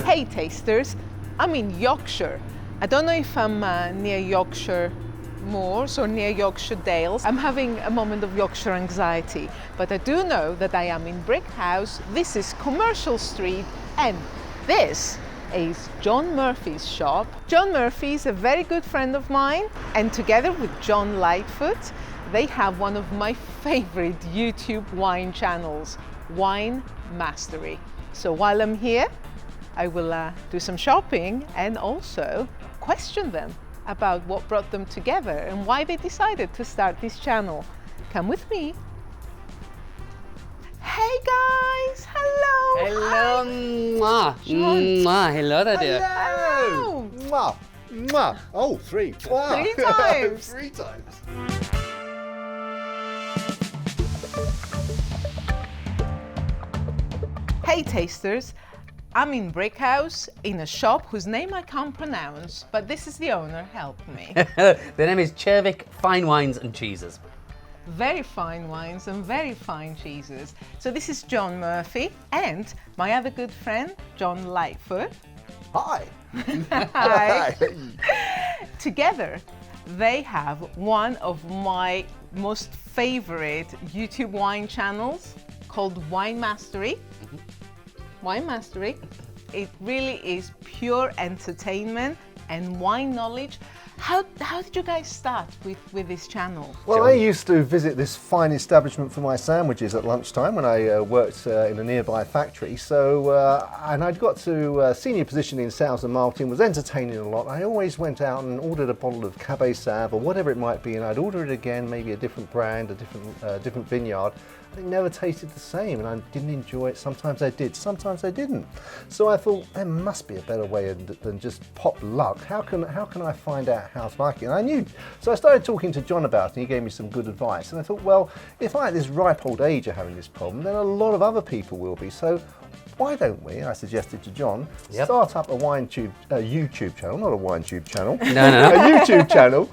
Hey tasters, I'm in Yorkshire. I don't know if I'm near Yorkshire Moors or near Yorkshire Dales. I'm having a moment of Yorkshire anxiety, but I do know that I am in Brighouse. This is Commercial Street, and this is John Murphy's shop. John Murphy is a very good friend of mine, and together with John Lightfoot, they have one of my favorite YouTube wine channels, WineMastery. So while I'm here, I will do some shopping and also question them about what brought them together and why they decided to start this channel. Come with me. Hey guys, hello. Hello, mwah. Mwah. Hello there, dear. Hello. Mwah. Mwah. Oh, three. Wow. 3 times. 3 times. Hey tasters, I'm in Brighouse in a shop whose name I can't pronounce, but this is the owner, help me. The name is Chervik Fine Wines and Cheeses. Very fine wines and very fine cheeses. So this is John Murphy and my other good friend, John Lightfoot. Hi. Hi. Together, they have one of my most favorite YouTube wine channels called WineMastery. WineMastery. It really is pure entertainment and wine knowledge. How did you guys start with this channel? Well, I used to visit this fine establishment for my sandwiches at lunchtime when I worked in a nearby factory. So, and I'd got to a senior position in sales and marketing, was entertaining a lot. I always went out and ordered a bottle of Cabernet Sauv or whatever it might be, and I'd order it again, maybe a different brand, a different vineyard. It never tasted the same, and I didn't enjoy it. Sometimes I did, sometimes I didn't. So I thought there must be a better way than just pop luck. How can I find out how to like it? And I knew, so I started talking to John about it, and he gave me some good advice. And I thought, well, if I at this ripe old age are having this problem, then a lot of other people will be. So why don't we, I suggested to John, start up a YouTube channel, not a wine tube channel, No. a YouTube channel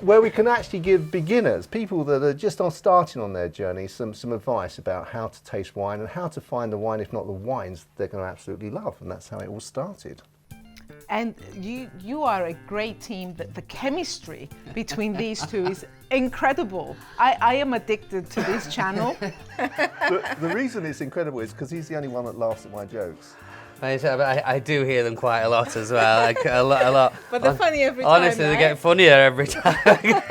where we can actually give beginners, people that are just starting on their journey, some advice about how to taste wine and how to find the wine, if not the wines, they're going to absolutely love. And that's how it all started. And you are a great team. The chemistry between these two is incredible. I am addicted to this channel. The reason it's incredible is because he's the only one that laughs at my jokes. I do hear them quite a lot as well. Like, a lot. But they're funny every time. Honestly, they get funnier every time.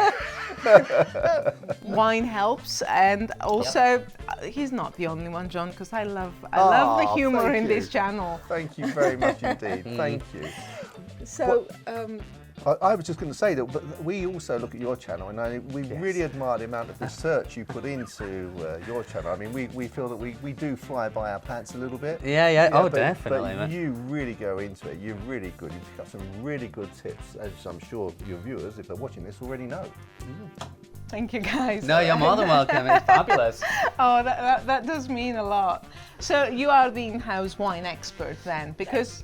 Wine helps, and also he's not the only one, John, because I love the humor in this channel. Thank you very much indeed. Thank you. So I was just going to say that we also look at your channel, and we really admire the amount of research you put into your channel. I mean, we feel that we do fly by our pants a little bit. Yeah. Oh, but, definitely. But you really go into it. You're really good. You've got some really good tips, as I'm sure your viewers, if they're watching this, already know. thank you, guys. No, you're more than welcome. It's fabulous. Oh, that does mean a lot. So you are the in-house wine expert then, because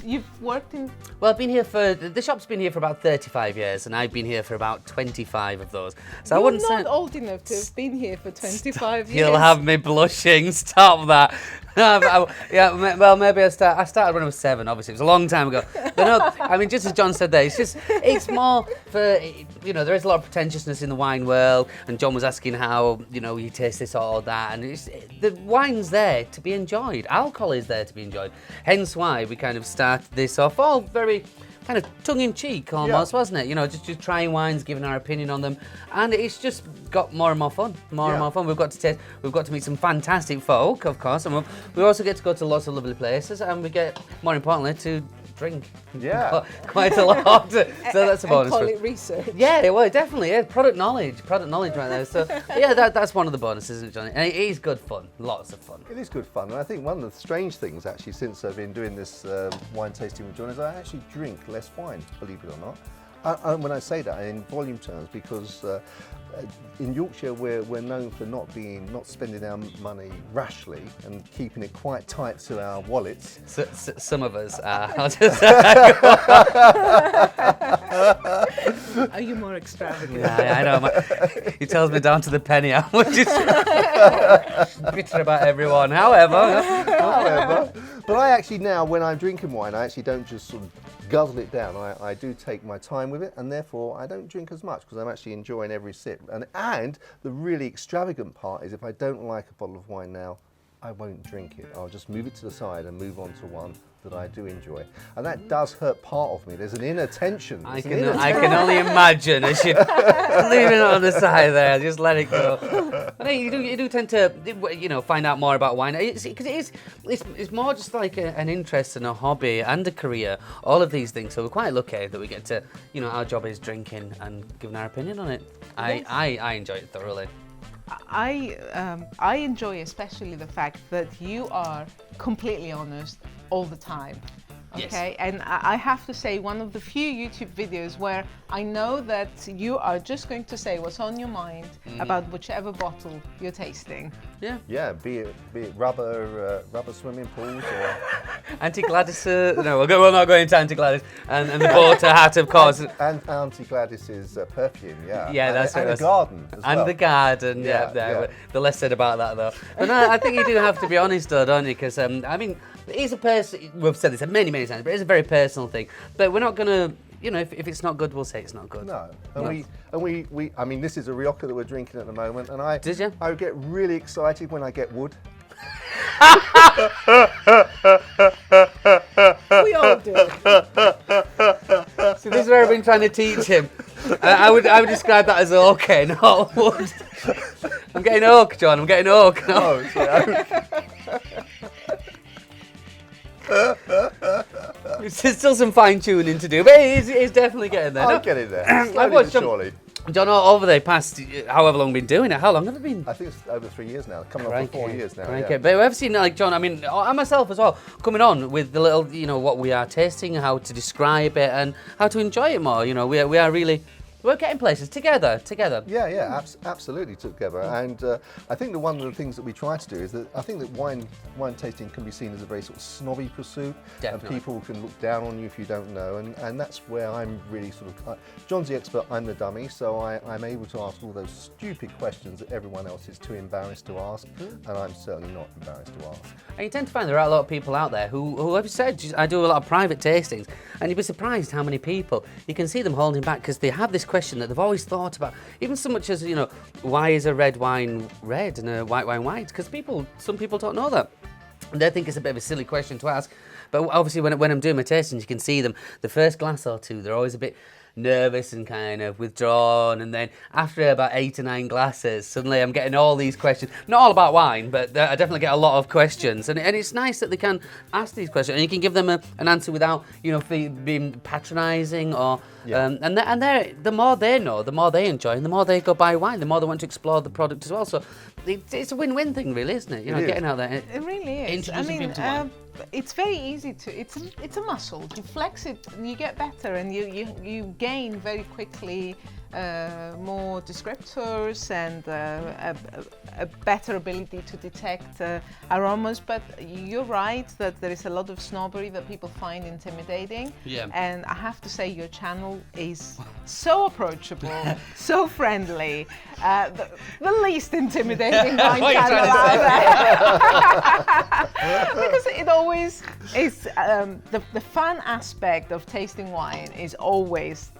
you've worked in... Well, the shop's been here for about 35 years, and I've been here for about 25 of those. So I wouldn't say... You're not old enough to have been here for 25 years. You'll have me blushing. Stop that. Well, maybe I started when I was 7, obviously. It was a long time ago. But no, I mean, just as John said there, it's more for, there is a lot of pretentiousness in the wine world, and John was asking how, you taste this or that, and the wine's there to be enjoyed. Alcohol is there to be enjoyed. Hence why we kind of started this off all very kind of tongue-in-cheek almost, wasn't it? Just trying wines, giving our opinion on them, and it's just got more and more fun. And more fun. We've got to meet some fantastic folk, of course, and we also get to go to lots of lovely places, and we get, more importantly, to drink. Quite a lot. So that's a bonus. And call it research. Yeah, well, definitely. Yeah, product knowledge right there. So yeah, that's one of the bonuses, isn't it, Johnny? And it is good fun. Lots of fun. It is good fun, and I think one of the strange things actually since I've been doing this wine tasting with John is I actually drink less wine, believe it or not. When I say that, in volume terms, because in Yorkshire we're known for not spending our money rashly and keeping it quite tight to our wallets. Some of us are. Are you more extravagant? Yeah, I know. He tells me down to the penny. I'm just bitter about everyone. However, But I actually now, when I'm drinking wine, I actually don't just sort of guzzle it down. I do take my time with it, and therefore I don't drink as much because I'm actually enjoying every sip. And the really extravagant part is if I don't like a bottle of wine now, I won't drink it. I'll just move it to the side and move on to one that I do enjoy. And that does hurt part of me. There's an inner tension. I can only imagine as you leaving it on the side there, just let it go. I think you do tend to, find out more about wine. Because it's more just like an interest and a hobby and a career, all of these things. So we're quite lucky that we get to, our job is drinking and giving our opinion on it. Yes. I enjoy it thoroughly. I enjoy especially the fact that you are completely honest all the time. Okay, Yes. and I have to say, one of the few YouTube videos where I know that you are just going to say what's on your mind about whichever bottle you're tasting. Yeah. Yeah, be it rubber swimming pools or Auntie Gladys, no, we're not going into Auntie Gladys. And the Porter hat, of course. and Auntie Gladys's perfume, yeah. Yeah, that's and right. the garden as And well. the garden, Yeah. The less said about that, though. But no, I think you do have to be honest, though, don't you? Because, it is a person, we've said this many, many times, but it's a very personal thing. But we're not going to, if it's not good, we'll say it's not good. No, and we. I mean, this is a Rioja that we're drinking at the moment, and I Did you? I get really excited when I get wood. We all do. So this is where I've been trying to teach him. I would describe that as oak, not wood. I'm getting oak, John. I'm getting oak. No. Oh, sorry. There's still some fine tuning to do, but it's definitely getting there. I'll get it there. I've Slowly watched but surely. John, over the past however long been doing it, how long have it been? I think it's over 3 years now. Coming on for 4 years now. Crikey. Yeah. But I've seen, like John, I mean, I myself as well, coming on with the little, what we are tasting, how to describe it, and how to enjoy it more. We are really, we're getting places together. Yeah, absolutely together. And I think that one of the things that we try to do is that I think that wine tasting can be seen as a very sort of snobby pursuit. Definitely. And people can look down on you if you don't know. And that's where I'm really sort of, John's the expert, I'm the dummy, so I'm able to ask all those stupid questions that everyone else is too embarrassed to ask. And I'm certainly not embarrassed to ask. And you tend to find there are a lot of people out there who have said, I do a lot of private tastings, and you'd be surprised how many people, you can see them holding back because they have this question that they've always thought about, even so much as, why is a red wine red and a white wine white? Because some people don't know that. And they think it's a bit of a silly question to ask. But obviously when I'm doing my tastings, you can see them, the first glass or two, they're always a bit nervous and kind of withdrawn, and then after about 8 or 9 glasses, suddenly I'm getting all these questions. Not all about wine, but I definitely get a lot of questions, and it's nice that they can ask these questions, and you can give them an answer without, being patronising or. Yeah. And the more they know, the more they enjoy, and the more they go buy wine, the more they want to explore the product as well. So it's a win-win thing, really, isn't it? Getting out there. It really is. Introducing people to wine. It's very easy to. It's a muscle. You flex it, and you get better, and you gain very quickly more descriptors and a better ability to detect aromas. But you're right that there is a lot of snobbery that people find intimidating. Yeah. And I have to say, your channel is so approachable, so friendly, the least intimidating wine What are you channel trying out there. Because it always is, the fun aspect of tasting wine is always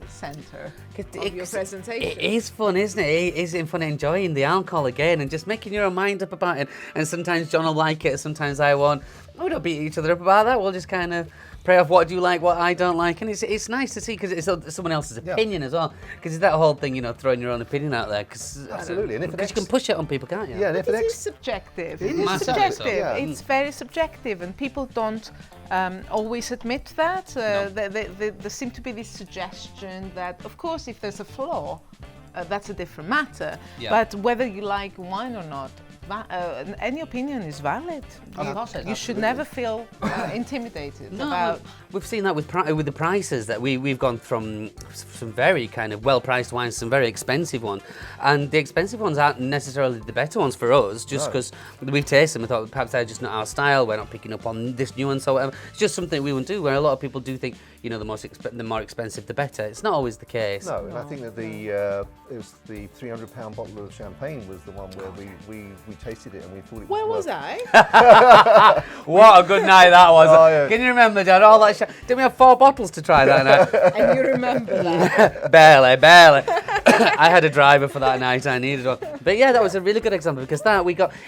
center of your presentation. It is fun, isn't it? It is fun enjoying the alcohol again and just making your own mind up about it. And sometimes John will like it, sometimes I won't. We don't beat each other up about that. We'll just kind of pray off what do you like, what I don't like. And it's nice to see because it's someone else's opinion as well. Because it's that whole thing, throwing your own opinion out there. Absolutely. And because you can push it on people, can't you? Yeah, and if It it is subjective. It is Massively so. subjective. Yeah. It's very subjective, and people don't always admit that. There seems to be this suggestion that, of course, if there's a flaw, that's a different matter. Yeah. But whether you like wine or not, any opinion is valid. Of course it is. You should never feel intimidated No, about. we've seen that with the prices that we've gone from some very kind of well-priced wines, some very expensive ones, and the expensive ones aren't necessarily the better ones for us, just because we've tasted them. We thought perhaps they're just not our style. We're not picking up on this nuance or whatever. It's just something we wouldn't do. Where a lot of people do think, you know, the more expensive, the better. It's not always the case. No, and I think that it was the £300 bottle of champagne was the one where we tasted it and we thought it was. Where was I? What a good night that was. Oh, yeah. Can you remember, Dad? All that did we have 4 bottles to try that night? And you remember that? Barely. I had a driver for that night. I needed one. But yeah, that was a really good example because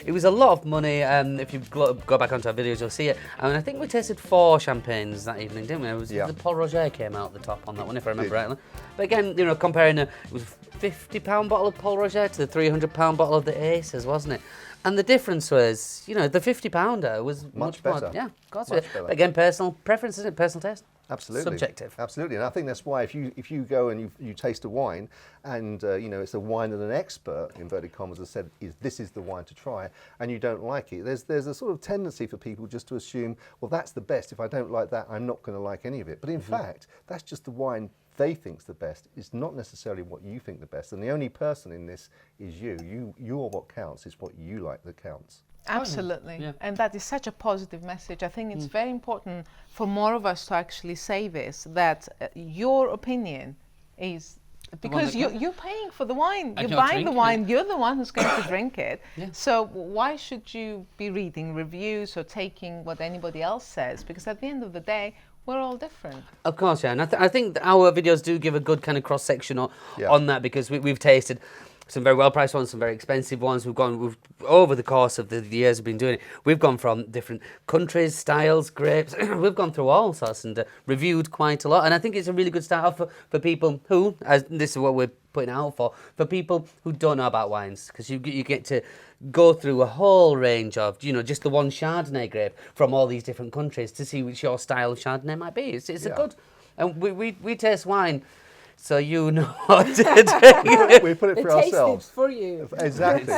it was a lot of money. If you go back onto our videos, you'll see it. And I think we tasted 4 champagnes that evening, didn't we? It was the Paul Roger came out the top on that one, if I remember rightly. But again, you know, comparing it was a £50 bottle of Paul Roger to the £300 bottle of the Aces, wasn't it? And the difference was, you know, the £50 was much better. more, yeah, of course. Much better. But again, personal preference, isn't it? Personal taste. Absolutely. Subjective. Absolutely, and I think that's why if you go and you taste a wine and you know it's a wine that an expert, inverted commas, has said this is the wine to try, and you don't like it, there's a sort of tendency for people just to assume, well, that's the best. If I don't like that, I'm not going to like any of it. But in fact, that's just the wine they think's the best. It's not necessarily what you think the best, and the only person in this is you. You're what counts. It's what you like that counts. Absolutely. Yeah. And that is such a positive message. I think it's very important for more of us to actually say this, that your opinion is, because you're paying for the wine, you're buying the wine, you're the one who's going to drink it. Yeah. So why should you be reading reviews or taking what anybody else says? Because at the end of the day, we're all different. Of course, yeah. And I think our videos do give a good kind of cross-section on that, because we've tasted some very well-priced ones, some very expensive ones. We've over the course of the years we've been doing it, we've gone from different countries, styles, grapes. We've gone through all sorts and reviewed quite a lot. And I think it's a really good start off for people who, as this is what we're putting out for people who don't know about wines, because you get to go through a whole range of, you know, just the one Chardonnay grape from all these different countries to see which your style of Chardonnay might be. It's a good, and we taste wine, so you know what to drink. We put it for ourselves. For you. Exactly.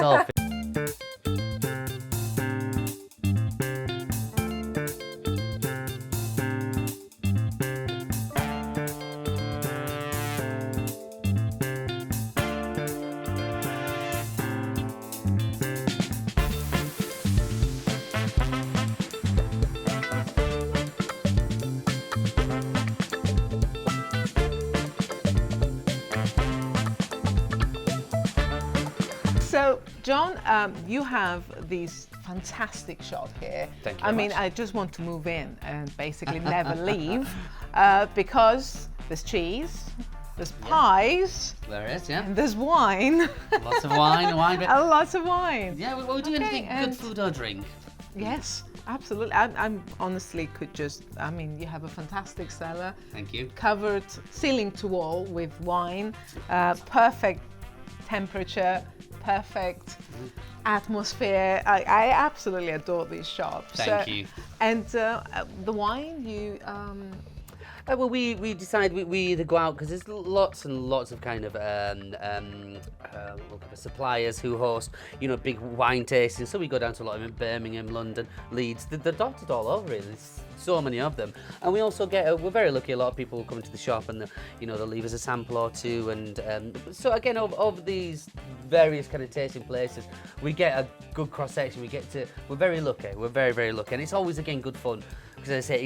So, John, you have these fantastic shot here. Thank you I very mean, much. I just want to move in and basically never leave, because there's cheese, there's pies, There is, yeah. and there's wine. Lots of wine, And lots of wine. Yeah, we're doing anything and- good food or drink. Yes, absolutely. I'm honestly could just, I mean, you have a fantastic cellar. Thank you. Covered ceiling to wall with wine, perfect temperature, perfect atmosphere. I absolutely adore these shops. Thank you. And the wine, you... Well, we decide we either go out, because there's lots and lots of kind of suppliers who host, you know, big wine tastings. So we go down to a lot of them in Birmingham, London, Leeds. They're dotted all over, really. There's so many of them. And we also we're very lucky. A lot of people come into the shop and they'll leave us a sample or two. And so again, of these various kind of tasting places, we get a good cross section. We're very lucky. We're very, very lucky, and it's always again good fun, because as I say,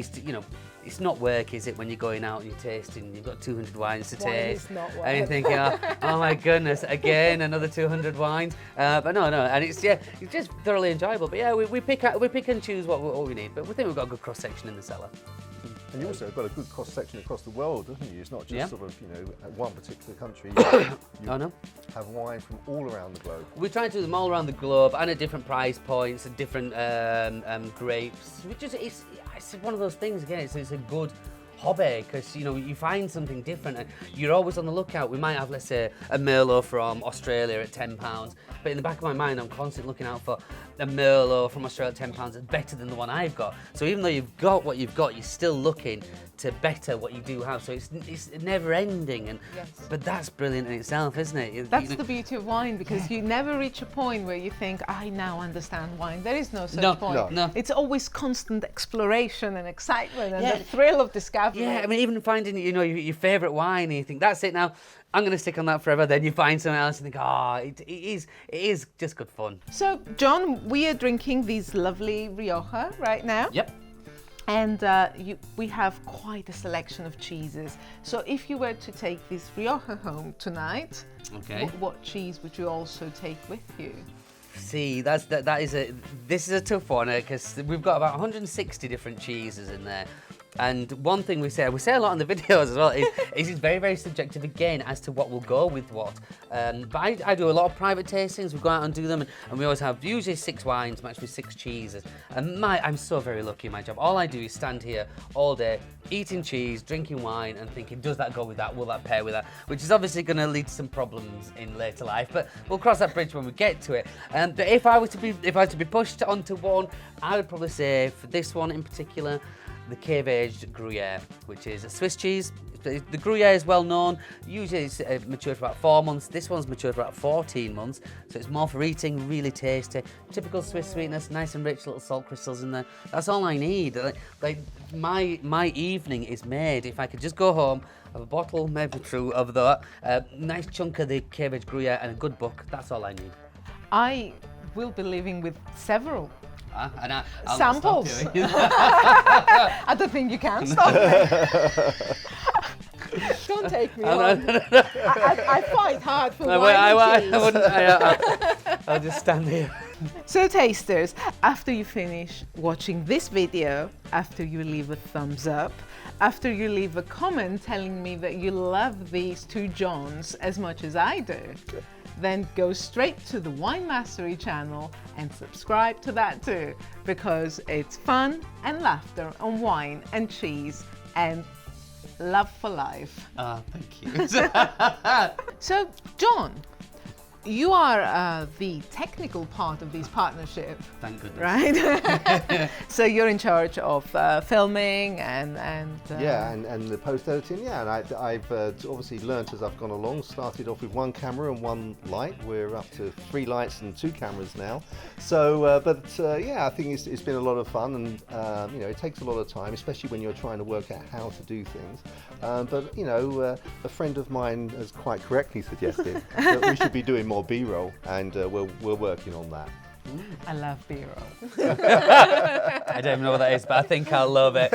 it's not work, is it, when you're going out and you're tasting, you've got 200 wines to Wine taste. is not work. And you're thinking, oh my goodness, again, another 200 wines. But no, and it's just thoroughly enjoyable. But yeah, we pick and choose what we need, but we think we've got a good cross-section in the cellar. And you also have got a good cross-section across the world, haven't you? It's not just sort of, one particular country. You have wine from all around the globe. We try to do them all around the globe and at different price points and different grapes. It's one of those things, again, it's a good hobby, because you find something different and you're always on the lookout. We might have, let's say, a Merlot from Australia at £10, but in the back of my mind I'm constantly looking out for a Merlot from Australia at £10 that's better than the one I've got. So even though you've got what you've got, you're still looking to better what you do have. So it's never ending, but that's brilliant in itself, isn't it? That's the beauty of wine, because you never reach a point where you think, I now understand wine. There is no such point. No. It's always constant exploration and excitement and the thrill of discovery. Yeah, I mean, even finding your favourite wine, and you think, that's it now, I'm going to stick on that forever. Then you find something else and think, it is just good fun. So, John, we are drinking these lovely Rioja right now. Yep. And we have quite a selection of cheeses. So if you were to take this Rioja home tonight, Okay. what cheese would you also take with you? See, this is a tough one because we've got about 160 different cheeses in there. And one thing we say a lot in the videos as well, is it's very, very subjective again as to what will go with what. But I do a lot of private tastings. We go out and do them, and we always have usually 6 wines matched with 6 cheeses. And I'm so very lucky in my job. All I do is stand here all day, eating cheese, drinking wine, and thinking, does that go with that? Will that pair with that? Which is obviously going to lead to some problems in later life, but we'll cross that bridge when we get to it. But if I was to be pushed onto one, I would probably say for this one in particular, the cave-aged Gruyere, which is a Swiss cheese. The Gruyere is well known. Usually it's matured for about 4 months. This one's matured for about 14 months. So it's more for eating, really tasty. Typical Swiss sweetness, nice and rich, little salt crystals in there. That's all I need. Like my evening is made if I could just go home, have a bottle, maybe two of that, nice chunk of the cave-aged Gruyere and a good book. That's all I need. I will be living with several And I'll samples. Not stop you. I don't think you can stop me. Don't take me on. I fight hard for wine and cheese. I'll just stand here. So tasters, after you finish watching this video, after you leave a thumbs up, after you leave a comment telling me that you love these two Johns as much as I do, then go straight to the WineMastery channel and subscribe to that too, because it's fun and laughter on wine and cheese and love for life. Thank you. So, John, you are the technical part of this partnership. Thank goodness. Right? So you're in charge of filming and yeah, and the post-editing, yeah. And I've obviously learnt as I've gone along. Started off with 1 camera and 1 light. We're up to 3 lights and 2 cameras now. So, yeah, I think it's been a lot of fun, and you know, it takes a lot of time, especially when you're trying to work out how to do things. But you know, a friend of mine has quite correctly suggested that we should be doing more B-roll, and we're working on that. I love B-roll. I don't even know what that is, but I think I'll love it.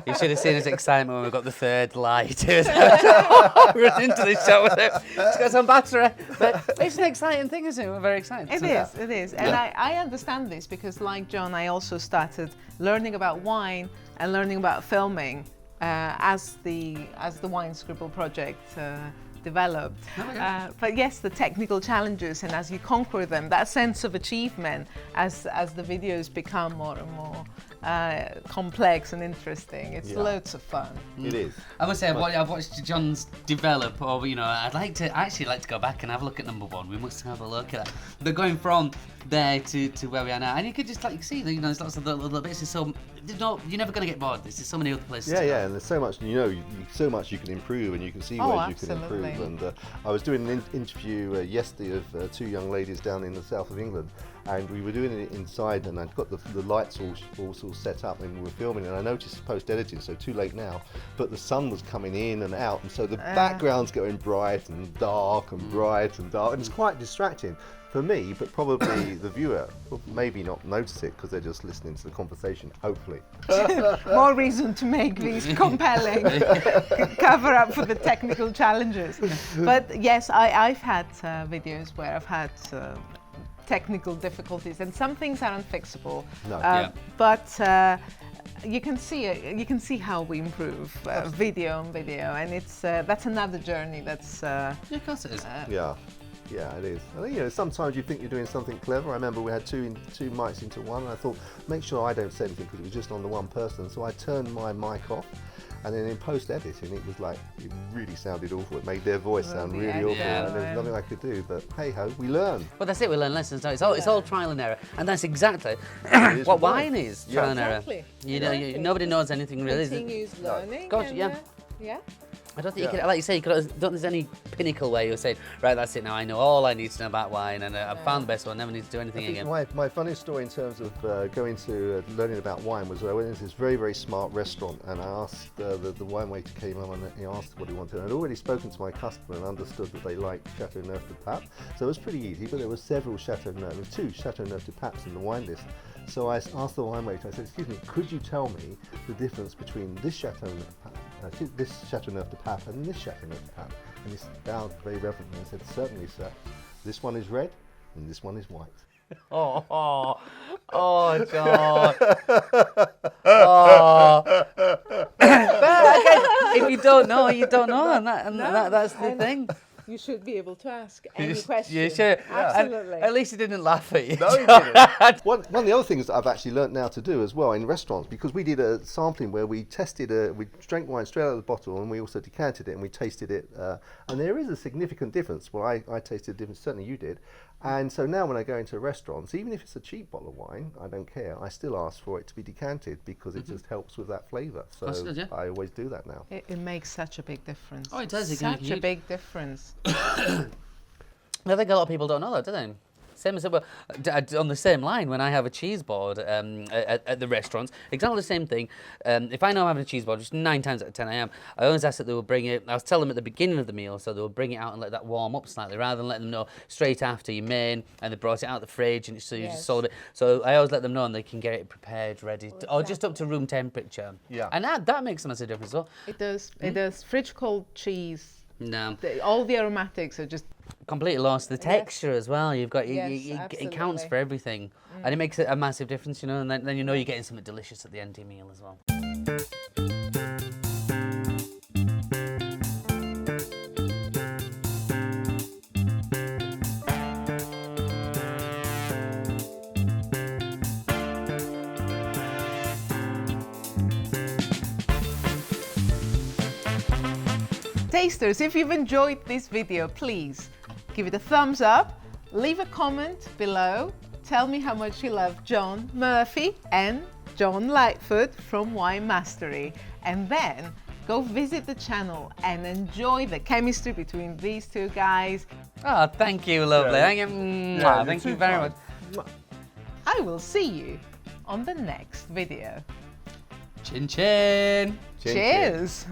You should have seen his excitement when we got the 3rd light. He was running into the shop with it. It's got some battery. But it's an exciting thing, isn't it? We're very excited. It is. And I understand this because, like John, I also started learning about wine and learning about filming as the WineScribble project developed. But yes, the technical challenges, and as you conquer them, that sense of achievement as the videos become more and more complex and interesting. It's loads of fun. It is. I must say, I've watched John's develop, or you know, I'd actually like to go back and have a look at number 1. We must have a look at that. They're going from there to where we are now, and you could just see, you know, there's lots of little bits. You're never going to get bored. There's so many other places. Yeah, and there's so much, you know, so much you can improve, and you can see where you can improve. And I was doing an interview yesterday of 2 young ladies down in the south of England, and we were doing it inside, and I'd got the lights all set up, and we were filming, and I noticed post-editing, so too late now, but the sun was coming in and out, and so the background's going bright and dark and bright and dark, and it's quite distracting for me, but probably the viewer will maybe not notice it because they're just listening to the conversation, hopefully. More reason to make these compelling, cover up for the technical challenges. But yes, I've had videos where I've had technical difficulties, and some things are unfixable. But you can see how we improve video on video, and it's that's another journey. That's yeah, of course it is. Yeah, it is. I think, you know, sometimes you think you're doing something clever. I remember we had two mics into one, and I thought, make sure I don't say anything because it was just on the one person. So I turned my mic off, and then in post-editing, it was like, it really sounded awful. It made their voice sound really awful, and there was nothing I could do. But hey-ho, we learn. Well, that's it. We learn lessons. It's all trial and error, and that's exactly what wine is. Trial and error. You know, nobody knows anything really. Continues learning. Gosh, yeah. I don't think you can, like you say, don't think there's any pinnacle where you'll say, right, that's it now, I know all I need to know about wine, and I've found the best one, never need to do anything again. My funny story in terms of going to learning about wine was I went into this very, very smart restaurant, and I asked, the wine waiter came on and he asked what he wanted. I'd already spoken to my customer and understood that they liked Chateauneuf du Pape, so it was pretty easy, but there were several 2 Chateauneuf du Papes in the wine list. So I asked the winemaker, I said, excuse me, could you tell me the difference between this this Chateauneuf de Pape and this Chateauneuf de Pape? And he bowed very reverently and said, certainly, sir. This one is red and this one is white. Oh, John. Oh. But again, if you don't know, you don't know, and that's the thing. You should be able to ask any question. You should. Absolutely. At least he didn't laugh at you. No, he didn't. One of the other things that I've actually learnt now to do as well in restaurants, because we did a sampling where we tested, we drank wine straight out of the bottle and we also decanted it and we tasted it. And there is a significant difference. Well, I tasted a difference, certainly you did. And so now when I go into restaurants, even if it's a cheap bottle of wine, I don't care. I still ask for it to be decanted because it just helps with that flavour. So good, yeah. I always do that now. It makes such a big difference. Oh, it does. It Such a big difference. I think a lot of people don't know that, do they? Same as on the same line, when I have a cheese board at the restaurants, exactly the same thing. If I know I'm having a cheese board, which 9 times out of 10 I am, I always ask that they will bring it. I'll tell them at the beginning of the meal, so they'll bring it out and let that warm up slightly, rather than letting them know straight after your main and they brought it out of the fridge and so you just sold it. So I always let them know and they can get it prepared, ready, or just up to room temperature. Yeah. And that makes a massive difference as well. It does. It does. Fridge cold cheese. No. All the aromatics are just Completely lost. The texture as well. You've got Yes, it counts for everything, and it makes it a massive difference, you know. And then you know you're getting something delicious at the end of your meal as well. Tasters, if you've enjoyed this video, please give it a thumbs up, leave a comment below, tell me how much you love John Murphy and John Lightfoot from WineMastery, and then go visit the channel and enjoy the chemistry between these two guys. Oh, thank you, lovely. Thank you very much. I will see you on the next video. Chin chin. Chin, chin. Cheers!